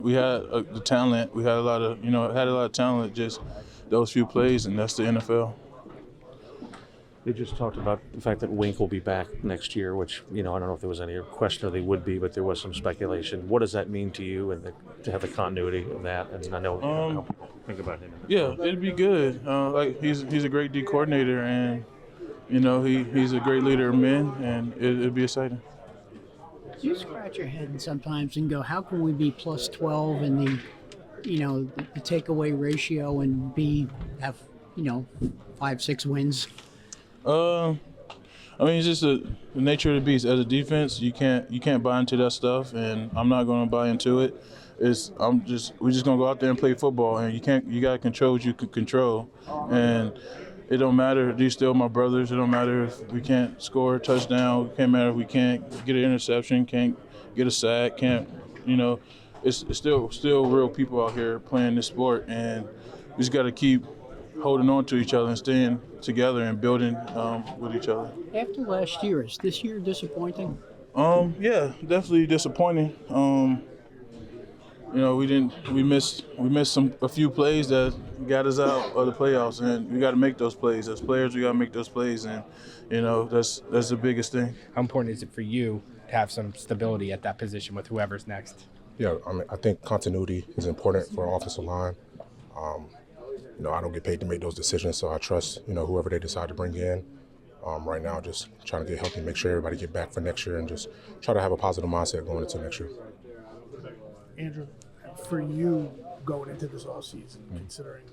We had the talent. We had a lot of, had a lot of talent. Just those few plays, and that's the NFL. They just talked about the fact that Wink will be back next year, which, I don't know if there was any question or they would be, but there was some speculation. What does that mean to you and to have the continuity of that? And I know how people think about him. Yeah, it'd be good. Like he's a great D coordinator, and he's a great leader of men, and it'd be exciting. Do you scratch your head sometimes and go, how can we be plus 12 in the takeaway ratio and have 5-6 wins? It's just the nature of the beast. As a defense, you can't buy into that stuff, and I'm not going to buy into it. We're just gonna go out there and play football, and you gotta control what you can control, and it don't matter if these still my brothers. It don't matter if we can't score a touchdown. It can't matter if we can't get an interception, can't get a sack, it's still real people out here playing this sport, and we just got to keep holding on to each other and staying together and building with each other. After last year, is this year disappointing? Yeah, definitely disappointing. We missed a few plays that got us out of the playoffs, and we got to make those plays. As players, we got to make those plays, and that's the biggest thing. How important is it for you to have some stability at that position with whoever's next? Yeah, I think continuity is important for our offensive line. I don't get paid to make those decisions, so I trust whoever they decide to bring in. Right now, just trying to get healthy, make sure everybody get back for next year, and just try to have a positive mindset going into next year. Andrew, for you going into this offseason, considering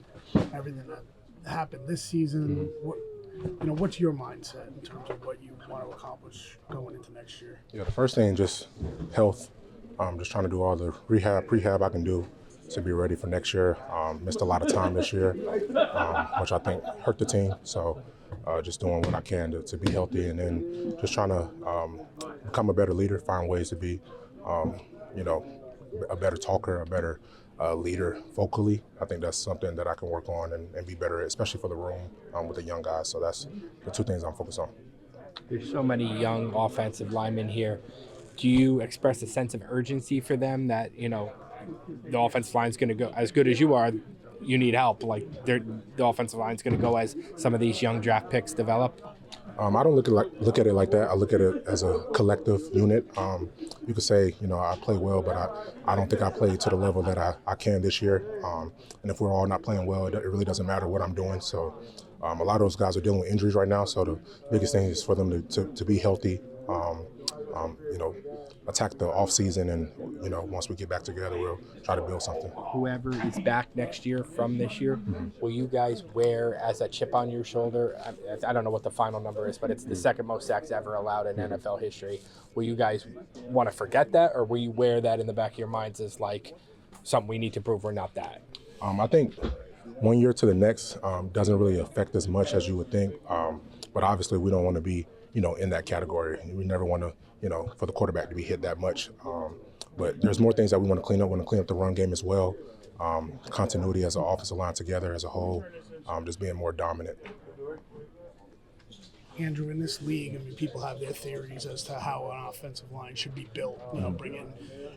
everything that happened this season, what's your mindset in terms of what you want to accomplish going into next year? Yeah, the first thing, just health. Just trying to do all the prehab I can do to be ready for next year. Missed a lot of time this year, which I think hurt the team. So just doing what I can to be healthy, and then just trying to become a better leader, find ways to be, a better talker, a better leader vocally. I think that's something that I can work on and be better at, especially for the room with the young guys. So that's the two things I'm focused on. There's so many young offensive linemen here. Do you express a sense of urgency for them that, the offensive line's going to go as good as you are? You need help. Like the offensive line's going to go as some of these young draft picks develop. I don't look at it like that. I look at it as a collective unit. You could say, I play well, but I don't think I played to the level that I can this year. And if we're all not playing well, it really doesn't matter what I'm doing. So a lot of those guys are dealing with injuries right now. So the biggest thing is for them to be healthy, attack the off season, and once we get back together, we'll try to build something. Whoever is back next year from this year, will you guys wear as a chip on your shoulder? I don't know what the final number is, but it's the second most sacks ever allowed in NFL history. Will you guys want to forget that, or will you wear that in the back of your minds as like something we need to prove we're not that? I think 1 year to the next doesn't really affect as much as you would think, but obviously we don't want to be in that category. We never want to for the quarterback to be hit that much. But there's more things that we want to clean up. We want to clean up the run game as well. Continuity as an offensive line together as a whole, just being more dominant. Andrew, in this league, people have their theories as to how an offensive line should be built. Bring in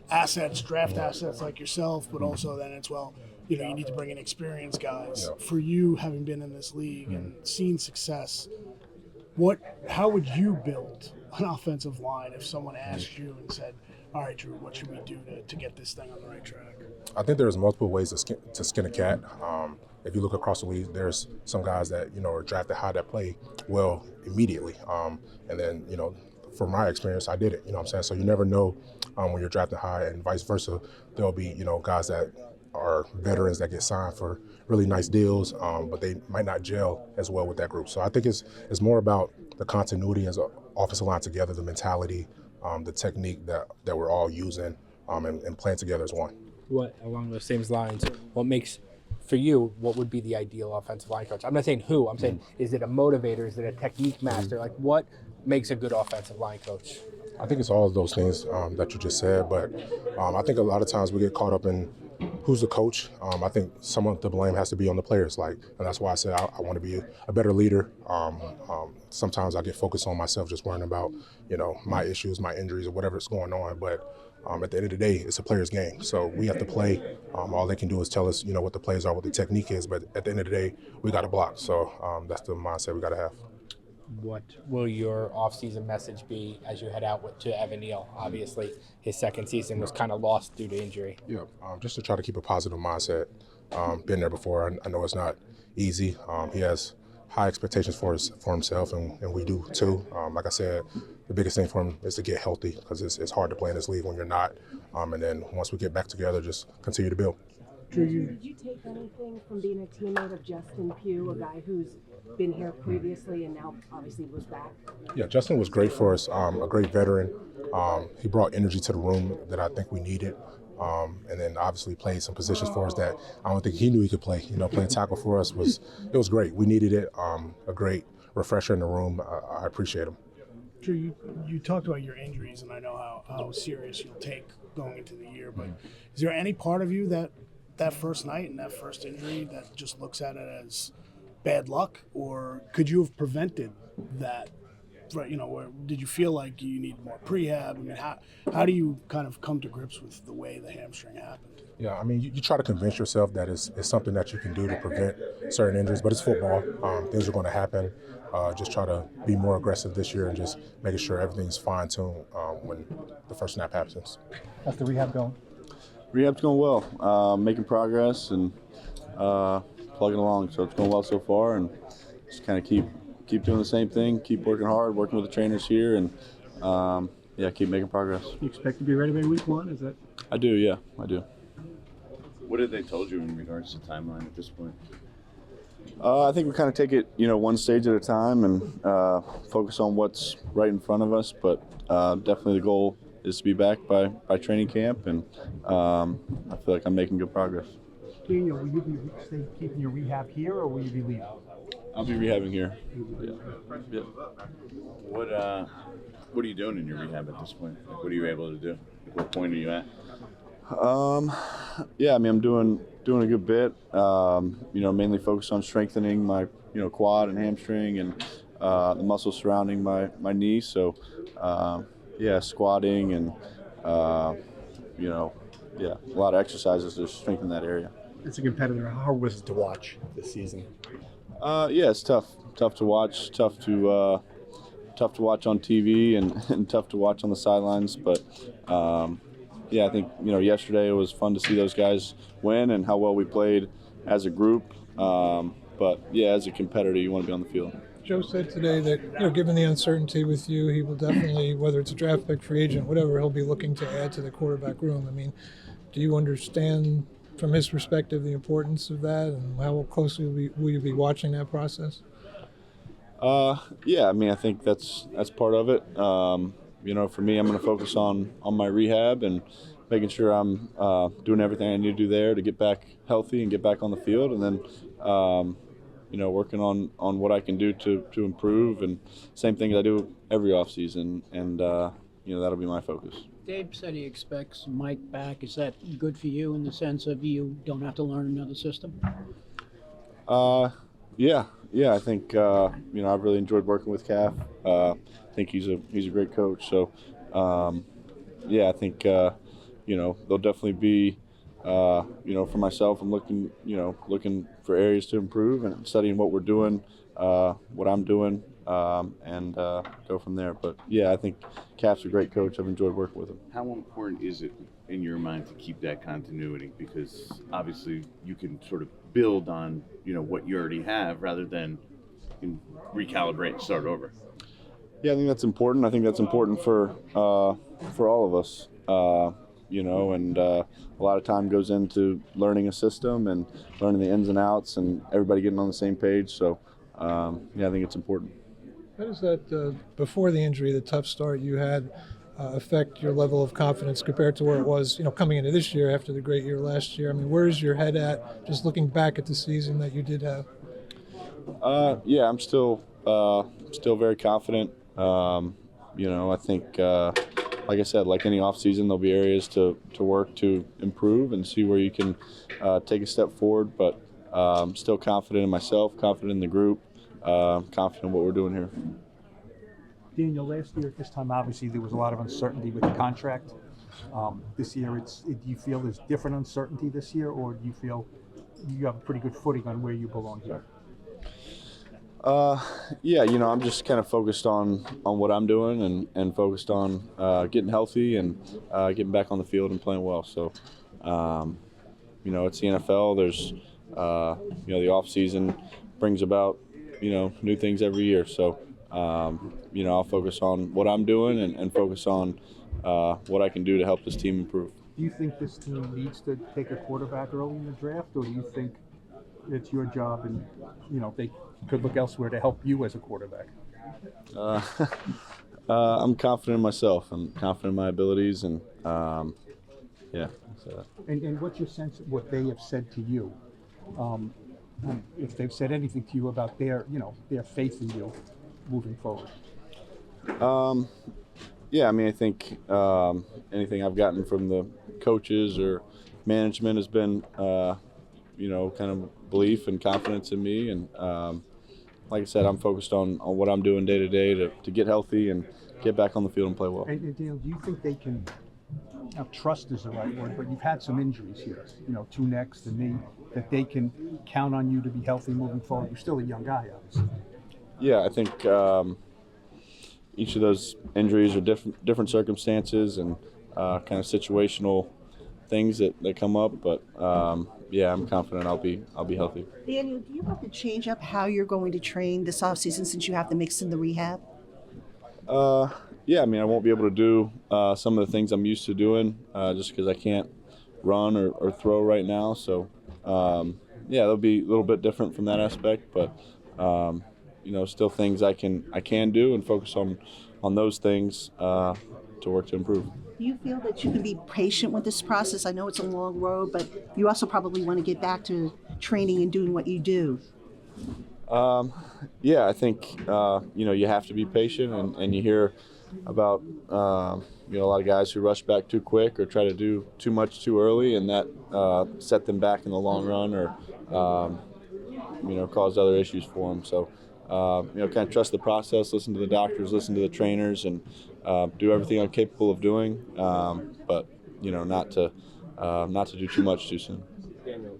assets, draft assets like yourself, but also then as well, you need to bring in experienced guys. Yeah. For you, having been in this league and seen success, how would you build an offensive line if someone asked you and said, all right, Drew, what should we do to get this thing on the right track? I think there's multiple ways to skin a cat. If you look across the league, there's some guys that, are drafted high that play well immediately. And then, from my experience, I did it, what I'm saying? So you never know when you're drafted high, and vice versa. There'll be, guys that are veterans that get signed for really nice deals, but they might not gel as well with that group. So I think it's more about the continuity as an offensive line together, the mentality, the technique that we're all using, and playing together as one. What, along those same lines, for you, what would be the ideal offensive line coach? I'm not saying who, I'm saying, is it a motivator, is it a technique master? Like, what makes a good offensive line coach? I think it's all of those things that you just said, but I think a lot of times we get caught up in who's the coach. I think some of the blame has to be on the players, and that's why I said I want to be a better leader. Sometimes I get focused on myself, just worrying about my issues, my injuries, or whatever's going on. But at the end of the day, it's a player's game. So we have to play. All they can do is tell us, what the plays are, what the technique is. But at the end of the day, we got to block. So that's the mindset we got to have. What will your offseason message be as you head out to Evan Neal? Obviously, his second season was kind of lost due to injury. Yeah, just to try to keep a positive mindset. Been there before. I know it's not easy. He has high expectations for himself, and we do too. Like I said, the biggest thing for him is to get healthy because it's hard to play in this league when you're not. And then once we get back together, just continue to build. Did you take anything from being a teammate of Justin Pugh, a guy who's been here previously and now obviously was back? Yeah, Justin was great for us, a great veteran. He brought energy to the room that I think we needed. And then obviously played some positions for us that I don't think he knew he could play. Playing tackle for us was great. We needed it. A great refresher in the room. I appreciate him. Drew, you talked about your injuries, and I know how serious you'll take going into the year. But is there any part of you that first night and that first injury that just looks at it as bad luck, or could you have prevented that? Right, or did you feel like you need more prehab? I mean, how do you kind of come to grips with the way the hamstring happened? Yeah, I mean, you try to convince yourself that it's something that you can do to prevent certain injuries, but it's football. Things are going to happen. Just try to be more aggressive this year and just making sure everything's fine-tuned when the first snap happens. How's the rehab going? Rehab's going well. Making progress and plugging along. So it's going well so far, and just kind of keep doing the same thing, keep working hard, working with the trainers here, and keep making progress. You expect to be ready by week 1? Is that? I do, yeah, I do. What have they told you in regards to timeline at this point? I think we kind of take it, one stage at a time and focus on what's right in front of us. But definitely the goal is to be back by training camp, and I feel like I'm making good progress. Daniel, will you be keeping your rehab here, or will you be leaving? I'll be rehabbing here. Yeah. What are you doing in your rehab at this point? Like, what are you able to do? What point are you at? I'm doing a good bit. Mainly focused on strengthening my quad and hamstring and the muscles surrounding my knee. So squatting and a lot of exercises to strengthen that area. As a competitor, how hard was it to watch this season? It's tough to watch, tough to watch on TV and tough to watch on the sidelines. But I think yesterday it was fun to see those guys win and how well we played as a group. As a competitor, you want to be on the field. Joe said today that given the uncertainty with you, he will definitely, whether it's a draft pick, free agent, whatever, he'll be looking to add to the quarterback room. I mean, do you understand from his perspective the importance of that, and how closely will you be watching that process? I think that's part of it. For me, I'm going to focus on my rehab and making sure I'm doing everything I need to do there to get back healthy and get back on the field, and then working on what I can do to improve, and same thing I do every offseason, and that'll be my focus. Dave said he expects Mike back. Is that good for you in the sense of you don't have to learn another system? I think I've really enjoyed working with Calf. I think he's a great coach. So I think there'll definitely be for myself, I'm looking for areas to improve and studying what we're doing, what I'm doing, and go from there. But I think Cap's a great coach. I've enjoyed working with him. How important is it in your mind to keep that continuity? Because obviously you can sort of build on what you already have rather than recalibrate and start over. Yeah, I think that's important. I think that's important for all of us. And a lot of time goes into learning a system and learning the ins and outs and everybody getting on the same page. So, I think it's important. How does that, before the injury, the tough start you had, affect your level of confidence compared to where it was, coming into this year after the great year last year? I mean, where's your head at, just looking back at the season that you did have? I'm still very confident. I think, like I said, like any offseason, there'll be areas to work to improve and see where you can take a step forward. But I'm still confident in myself, confident in the group, confident in what we're doing here. Daniel, last year at this time, obviously there was a lot of uncertainty with the contract. This year, do you feel there's different uncertainty this year, or do you feel you have a pretty good footing on where you belong here? Yeah, I'm just kind of focused on what I'm doing and focused on getting healthy and getting back on the field and playing well. So, it's the NFL. There's, the off season brings about, new things every year. So, I'll focus on what I'm doing and focus on what I can do to help this team improve. Do you think this team needs to take a quarterback early in the draft, or do you think it's your job and, they could look elsewhere to help you as a quarterback? I'm confident in myself. I'm confident in my abilities, and yeah. So. And what's your sense of what they have said to you? If they've said anything to you about their faith in you moving forward? Yeah, I think anything I've gotten from the coaches or management has been, kind of belief and confidence in me. And like I said, I'm focused on what I'm doing day to day to get healthy and get back on the field and play well. And Daniel, do you think they can, now trust is the right word, but you've had some injuries here, 2 necks, the knee, that they can count on you to be healthy moving forward? You're still a young guy, obviously. Yeah, I think each of those injuries are different circumstances and kind of situational things that come up, but yeah, I'm confident I'll be healthy. Daniel, do you have to change up how you're going to train this offseason since you have to mix in the rehab? Yeah, I won't be able to do some of the things I'm used to doing just because I can't run or throw right now. So yeah, it'll be a little bit different from that aspect, but still things I can do and focus on those things to work to improve. Do you feel that you can be patient with this process? I know it's a long road, but you also probably want to get back to training and doing what you do. Yeah, I think you have to be patient, and you hear about a lot of guys who rush back too quick or try to do too much too early, and that set them back in the long run or caused other issues for them. So kind of trust the process, listen to the doctors, listen to the trainers, and do everything I'm capable of doing, but not to do too much too soon. Daniel,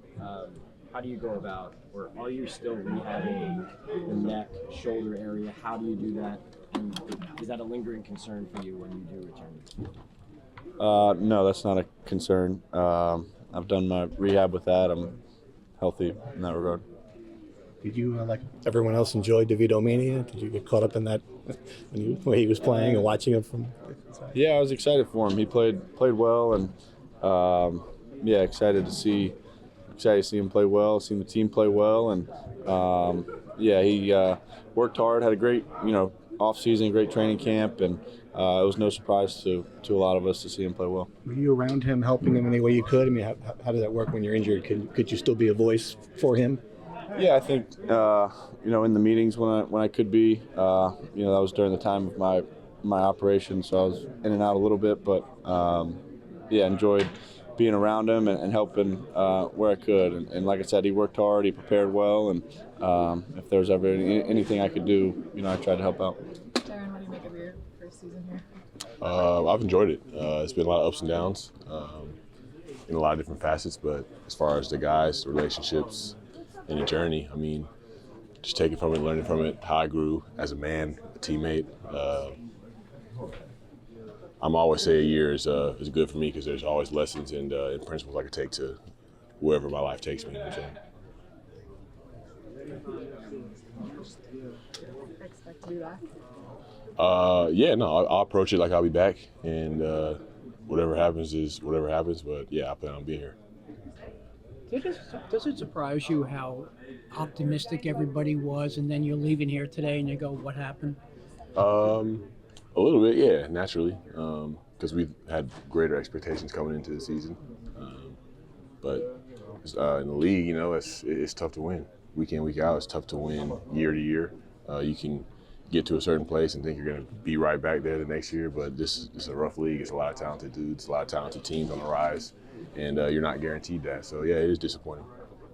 how do you go about, or are you still rehabbing the neck, shoulder area? How do you do that? And is that a lingering concern for you when you do return? No, that's not a concern. I've done my rehab with that. I'm healthy in that regard. Did you, like everyone else, enjoy DeVito Mania? Did you get caught up in that when he was playing and watching him from? Yeah, I was excited for him. He played well, and yeah, excited to see him play well, seeing the team play well, and yeah, he worked hard, had a great off season, great training camp, and it was no surprise to a lot of us to see him play well. Were you around him, helping him any way you could? How does that work when you're injured? Could you still be a voice for him? Yeah, I think in the meetings when I could be, that was during the time of my operation, so I was in and out a little bit, but yeah, enjoyed being around him and helping where I could. And like I said, he worked hard, he prepared well, and if there was ever anything I could do, I tried to help out. Darren, what do you make of your first season here? I've enjoyed it. It's been a lot of ups and downs in a lot of different facets, but as far as the guys, the relationships, and the journey, just taking from it, learning from it, how I grew as a man, a teammate. I'm always say a year is good for me because there's always lessons and principles I could take to wherever my life takes me. Expect to be back? Yeah, no, I'll approach it like I'll be back, and whatever happens is whatever happens. But yeah, I plan on being here. Does it surprise you how optimistic everybody was, and then you're leaving here today and you go, what happened? A little bit, yeah, naturally, because we've had greater expectations coming into the season. But in the league, it's tough to win. Week in, week out, it's tough to win year to year. You can get to a certain place and think you're going to be right back there the next year, but this is a rough league. It's a lot of talented dudes, a lot of talented teams on the rise, and you're not guaranteed that. So, yeah, it is disappointing.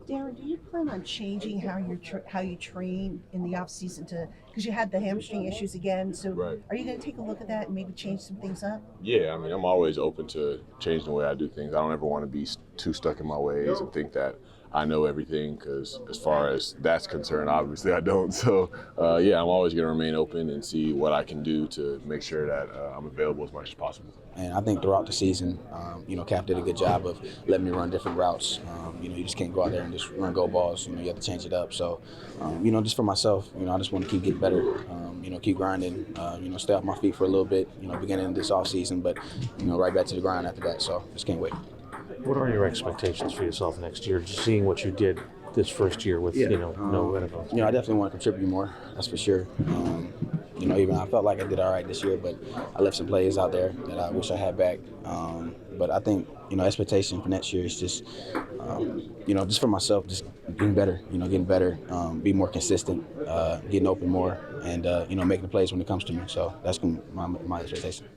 Darren, do you plan on changing how you train in the off season to because you had the hamstring issues again. So Right. are you going to take a look at that and maybe change some things up? Yeah, I mean, I'm always open to changing the way I do things. I don't ever want to be too stuck in my ways and think that I know everything, because as far as that's concerned, obviously I don't. So, yeah, I'm always going to remain open and see what I can do to make sure that I'm available as much as possible. And I think throughout the season, Cap did a good job of letting me run different routes. You just can't go out there and just run go balls. You have to change it up. So, just for myself, I just want to keep getting better. Keep grinding. Stay off my feet for a little bit. Beginning of this off season, but right back to the grind after that. So just can't wait. What are your expectations for yourself next year? Just seeing what you did this first year with no NFL. I definitely want to contribute more. That's for sure. Even I felt like I did all right this year, but I left some plays out there that I wish I had back. But I think expectation for next year is just just for myself, just getting better. Be more consistent, getting open more, and making the plays when it comes to me. So that's my expectation.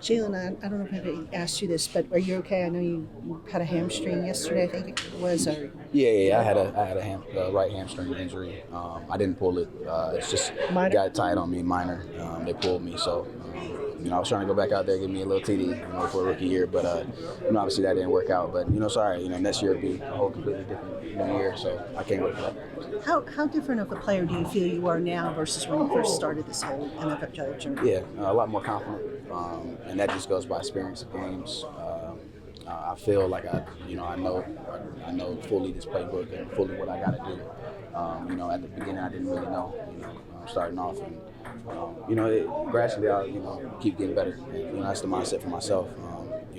Jalin, I don't know if I asked you this, but are you okay? I know you had a hamstring yesterday, I think it was. Or... Yeah, I had a right hamstring injury. I didn't pull it. It's just got tight on me, minor. They pulled me, so I was trying to go back out there, give me a little TD, for a rookie year, but obviously that didn't work out. But sorry, next year will be a whole completely different year, so I can't wait for that. How different of a player do you feel you are now versus when you first started this whole NFL journey? Yeah, a lot more confident, and that just goes by experience of games. I feel like I know fully this playbook and fully what I got to do. At the beginning, I didn't really know. Starting off, and gradually I'll keep getting better. And, that's the mindset for myself.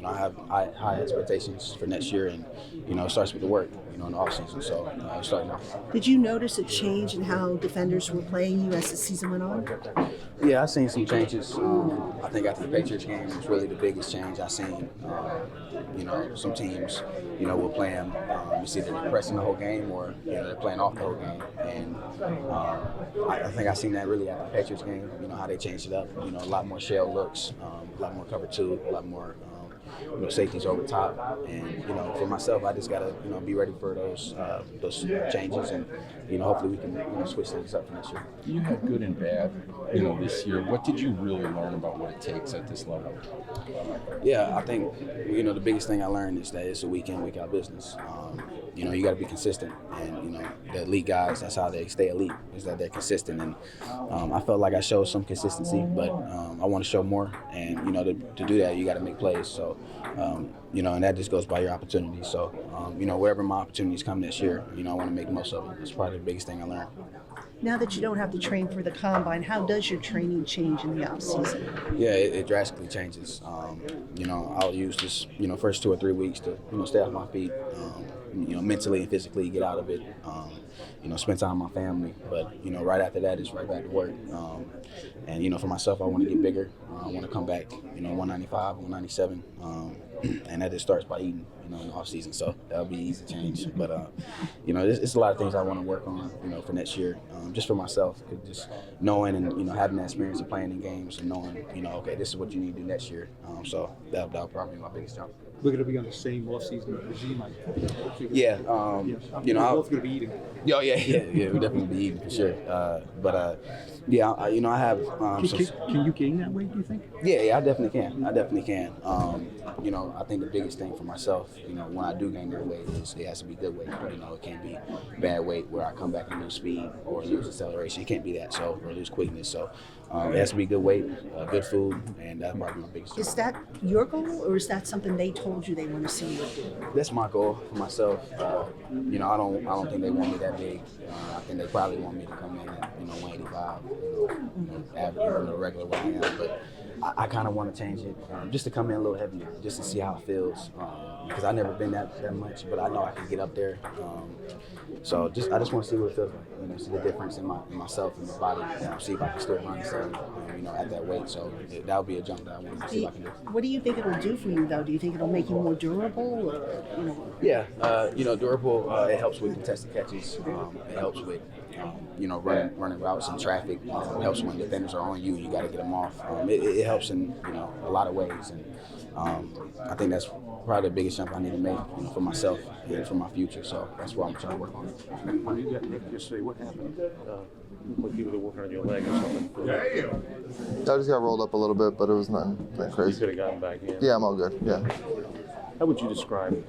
I have high expectations for next year, and it starts with the work. In the off season, so starting off. Did you notice a change in how defenders were playing you as the season went on? Yeah, I've seen some changes. I think after the Patriots game was really the biggest change I've seen. Some teams, will play them. You see they're pressing the whole game, or they're playing off the whole game. And I think I've seen that really after the Patriots game. How they changed it up. A lot more shell looks, a lot more cover two, a lot more. Safeties over top, and for myself, I just gotta be ready for those changes, and hopefully we can switch things up for next year. You had good and bad, this year. What did you really learn about what it takes at this level? Yeah, I think the biggest thing I learned is that it's a week in, week out business. You got to be consistent, and the elite guys, that's how they stay elite, is that they're consistent. And I felt like I showed some consistency, but I want to show more. And to do that, you got to make plays. So and that just goes by your opportunities. So wherever my opportunities come this year, I want to make the most of it. That's probably the biggest thing I learned. Now that you don't have to train for the combine, how does your training change in the off season? Yeah, it drastically changes. I'll use this first 2 or 3 weeks to stay off my feet. Mentally and physically get out of it, spend time with my family. But, right after that, it's right back to work. And, for myself, I want to get bigger. I want to come back, 195, 197. And that just starts by eating, in the off season. So that'll be easy to change. But, it's a lot of things I want to work on, for next year, just for myself. Just knowing and, having that experience of playing in games and knowing, okay, this is what you need to do next year. So that'll probably be my biggest jump. We're going to be on the same off-season regime. Yeah, we're both going to be eating. Yeah, we'll definitely be eating for sure. I have. Can you gain that weight? Do you think? Yeah, I definitely can. I think the biggest thing for myself, when I do gain that weight, is it has to be good weight. It can't be bad weight where I come back and lose speed or lose acceleration. It can't be that. So or lose quickness. So it has to be good weight, good food, and that's probably my biggest. Is that your goal, or is that something they told you they want to see you do? That's my goal for myself. I don't think they want me that big. I think they probably want me to come in at 185, average, regular weight I am. But I kind of want to change it just to come in a little heavier, just to see how it feels. Because I've never been that much, but I know I can get up there. So I just want to see what it feels like. See the difference in myself and my body. See if I can still run the same, at that weight. So that would be a jump that I want to see if I can do. What do you think it'll do for you, though? Do you think it'll make you more durable, or Yeah, durable. It helps with contested catches. It helps with running routes in traffic. It helps when defenders are on you. You got to get them off. It helps in a lot of ways, and I think that's probably the biggest jump I need to make, for myself and for my future. So that's what I'm trying to work on. When you got nicked yesterday, what happened? Like you were working on your leg or something? I just got rolled up a little bit, but it was nothing You crazy. could have gotten back in. Yeah, I'm all good. Yeah. How would you describe,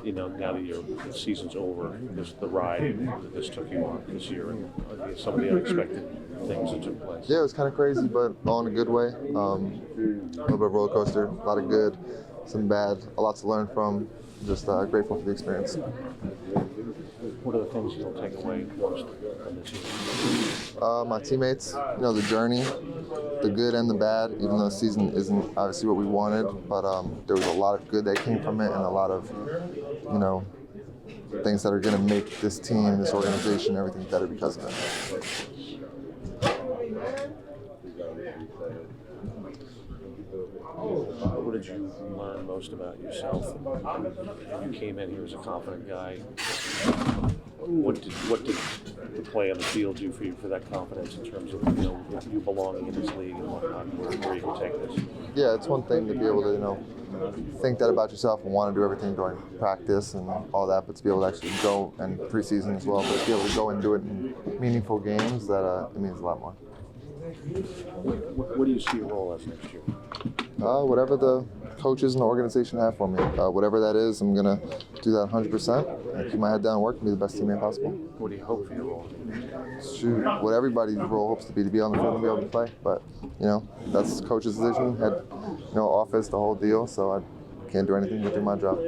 now that your season's over, the ride that this took you on this year and some of the unexpected things that took place? Yeah, it was kind of crazy, but all in a good way. A little bit of roller coaster, a lot of good, some bad, a lot to learn from. Just grateful for the experience. What are the things you'll take away most from this year? My teammates, the journey, the good and the bad, even though the season isn't obviously what we wanted, but there was a lot of good that came from it and a lot of, things that are going to make this team, this organization, everything better because of it. What did you learn most about yourself? You came in here as a confident guy. What did the play on the field do for you for that confidence in terms of you belonging in this league and whatnot, where you can take this? Yeah, it's one thing to be able to think that about yourself and want to do everything during practice and all that, but to be able to actually go and preseason as well, but to be able to go and do it in meaningful games, that it means a lot more. What do you see your role as next year? Whatever the coaches and the organization have for me, whatever that is, I'm going to do that 100% and keep my head down and work and be the best teammate possible. What do you hope for your role? Shoot, what everybody's role hopes to be on the field and be able to play. But, that's the coach's decision, head, office, the whole deal, so I can't do anything but do my job.